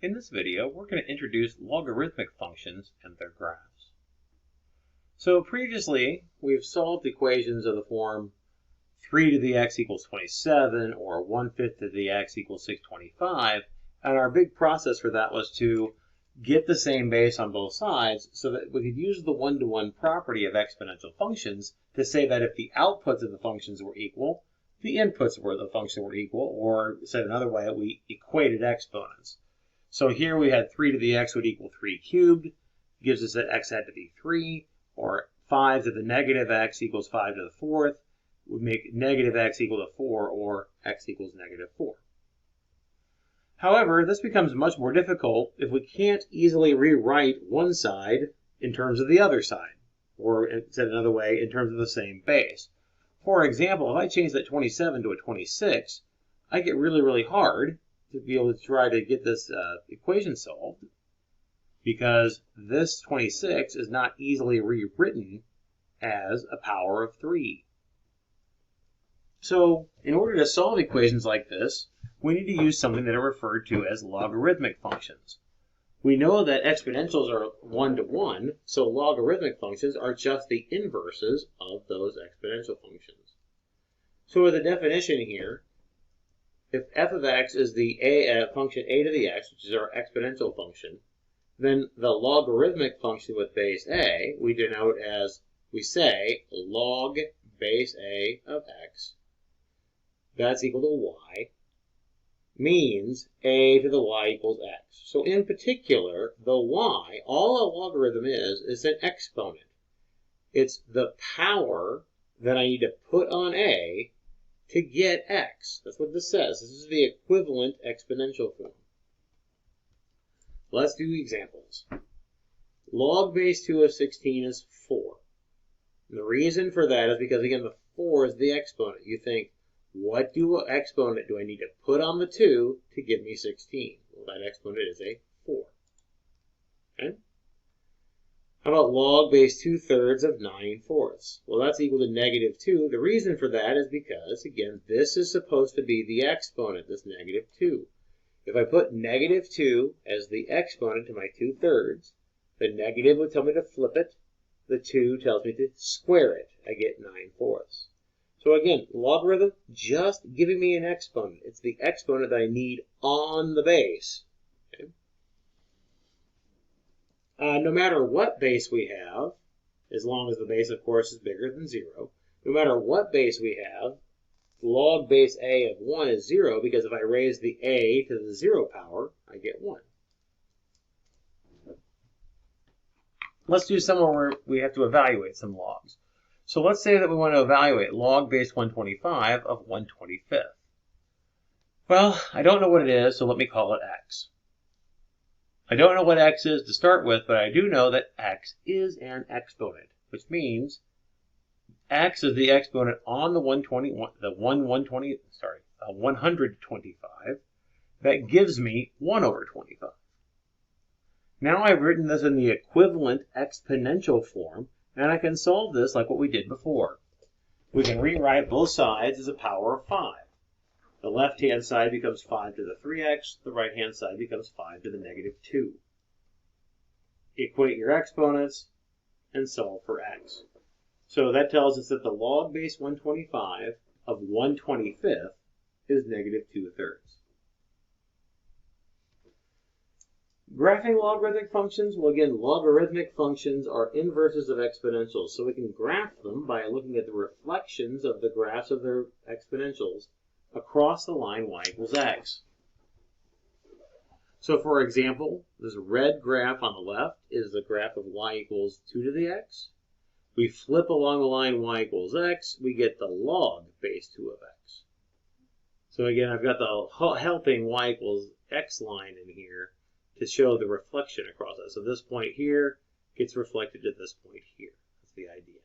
In this video, we're going to introduce logarithmic functions and their graphs. So previously, we've solved equations of the form 3 to the x equals 27 or 1/5 to the x equals 625. And our big process for that was to get the same base on both sides so that we could use the one-to-one property of exponential functions to say that if the outputs of the functions were equal, the inputs of the function were equal, or said another way, we equated exponents. So here we had 3 to the x would equal 3 cubed, gives us that x had to be 3, or 5 to the negative x equals 5 to the 4th, would make negative x equal to 4, or x equals negative 4. However, this becomes much more difficult if we can't easily rewrite one side in terms of the other side, or said another way, in terms of the same base. For example, if I change that 27 to a 26, I get really hard to be able to try to get this equation solved, because this 26 is not easily rewritten as a power of 3. So in order to solve equations like this, we need to use something that are referred to as logarithmic functions. We know that exponentials are one-to-one, so logarithmic functions are just the inverses of those exponential functions. So with the definition here, if f of x is the function a to the x, which is our exponential function, then the logarithmic function with base a we denote as, we say, log base a of x, that's equal to y, means a to the y equals x. So in particular, the y, all a logarithm is an exponent. It's the power that I need to put on a to get x. That's what this says. This is the equivalent exponential form. Let's do examples. Log base 2 of 16 is 4. And the reason for that is because, again, the 4 is the exponent. You think, what exponent do I need to put on the 2 to give me 16? Well, that exponent is a 4. Okay? How about log base 2/3 of 9/4? Well, that's equal to negative 2. The reason for that is because, again, this is supposed to be the exponent, this negative 2. If I put negative 2 as the exponent to my 2/3, the negative would tell me to flip it. The 2 tells me to square it. I get 9/4. So again, logarithm, just giving me an exponent. It's the exponent that I need on the base. Okay? No matter what base we have, as long as the base, of course, is bigger than 0, no matter what base we have, log base a of 1 is 0, because if I raise the a to the 0 power, I get 1. Let's do somewhere where we have to evaluate some logs. So let's say that we want to evaluate log base 125 of 1/25. Well, I don't know what it is, so let me call it x. I don't know what x is to start with, but I do know that x is an exponent, which means x is the exponent on the 125 that gives me 1/25. Now I've written this in the equivalent exponential form, and I can solve this like what we did before. We can rewrite both sides as a power of 5. The left-hand side becomes 5 to the 3x. The right-hand side becomes 5 to the negative 2. Equate your exponents and solve for x. So that tells us that the log base 125 of 1/25 is negative 2/3. Graphing logarithmic functions, well, again, logarithmic functions are inverses of exponentials, so we can graph them by looking at the reflections of the graphs of their exponentials across the line y equals x. So, for example, this red graph on the left is the graph of y equals 2 to the x. We flip along the line y equals x, we get the log base 2 of x. So again, I've got the helping y equals x line in here to show the reflection across it. So this point here gets reflected to this point here. That's the idea.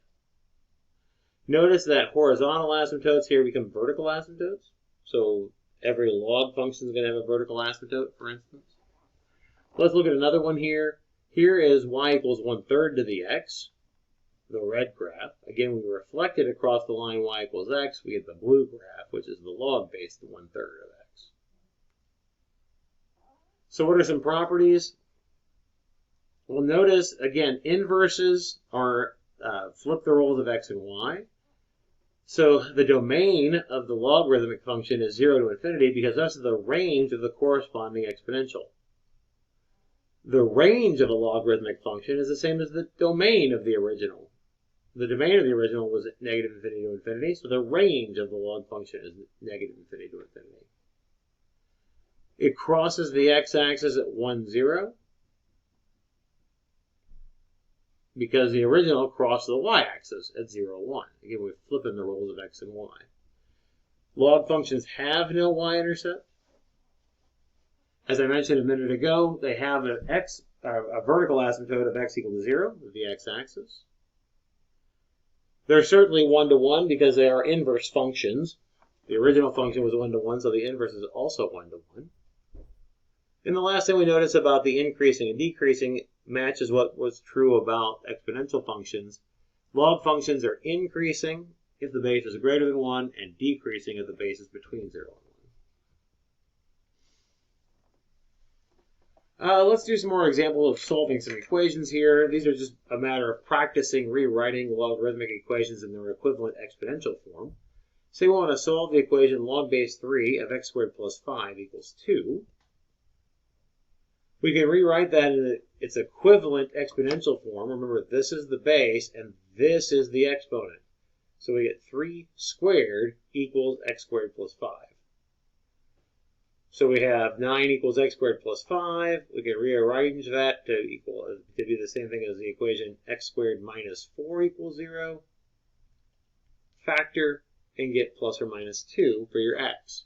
Notice that horizontal asymptotes here become vertical asymptotes. So every log function is going to have a vertical asymptote, for instance. Let's look at another one here. Here is y equals 1/3 to the x, the red graph. Again, we reflect it across the line y equals x. We get the blue graph, which is the log base to 1/3 of x. So what are some properties? Well, notice, again, inverses are flip the roles of x and y. So the domain of the logarithmic function is 0 to infinity because that's the range of the corresponding exponential. The range of a logarithmic function is the same as the domain of the original. The domain of the original was negative infinity to infinity, so the range of the log function is negative infinity to infinity. It crosses the x-axis at 1, 0 because the original crossed the y-axis at 0, 1. Again, we're flipping the roles of x and y. Log functions have no y-intercept. As I mentioned a minute ago, they have a vertical asymptote of x equal to 0, the x-axis. They're certainly 1 to 1 because they are inverse functions. The original function was 1 to 1, so the inverse is also 1 to 1. And the last thing we notice about the increasing and decreasing matches what was true about exponential functions. Log functions are increasing if the base is greater than 1 and decreasing if the base is between 0 and 1. Let's do some more examples of solving some equations here. These are just a matter of practicing rewriting logarithmic equations in their equivalent exponential form. Say we want to solve the equation log base 3 of x squared plus 5 equals 2. We can rewrite that in its equivalent exponential form. Remember, this is the base and this is the exponent. So we get 3 squared equals x squared plus 5. So we have 9 equals x squared plus 5. We can rearrange that to be the same thing as the equation x squared minus 4 equals 0. Factor and get plus or minus 2 for your x.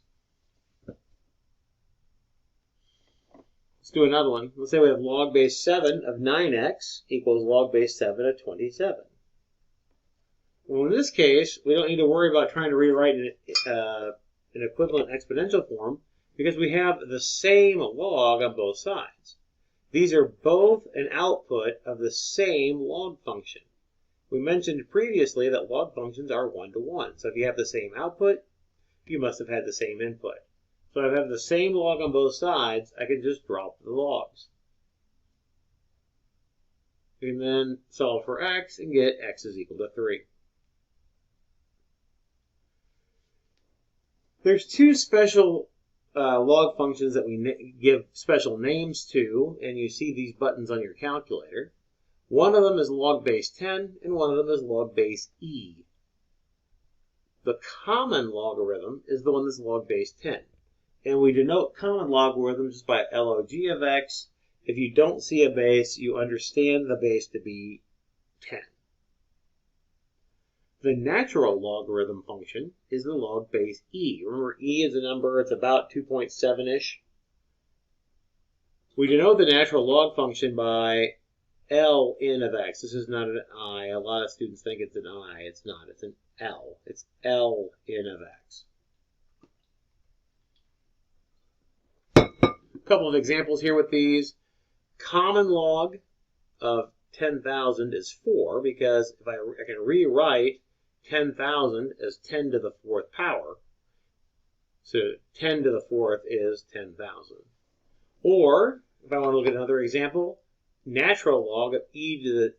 Let's do another one. Let's say we have log base 7 of 9x equals log base 7 of 27. Well, in this case, we don't need to worry about trying to rewrite an equivalent exponential form because we have the same log on both sides. These are both an output of the same log function. We mentioned previously that log functions are 1 to 1. So if you have the same output, you must have had the same input. So if I have the same log on both sides, I can just drop the logs. We can then solve for x and get x is equal to 3. There's two special log functions that we give special names to, and you see these buttons on your calculator. One of them is log base 10, and one of them is log base e. The common logarithm is the one that's log base 10. And we denote common logarithms by log of x. If you don't see a base, you understand the base to be 10. The natural logarithm function is the log base e. Remember, e is a number, it's about 2.7-ish. We denote the natural log function by Ln of x. This is not an I. A lot of students think it's an I. It's not. It's an L. It's Ln of x. A couple of examples here with these. Common log of 10,000 is 4 because if I can rewrite 10,000 as 10 to the 4th power. So 10 to the 4th is 10,000. Or, if I want to look at another example, natural log of e to the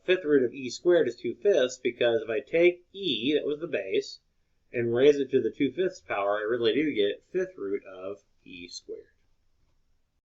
5th root of e squared is 2/5 because if I take e, that was the base, and raise it to the 2/5 power, I really do get 5th root of e squared.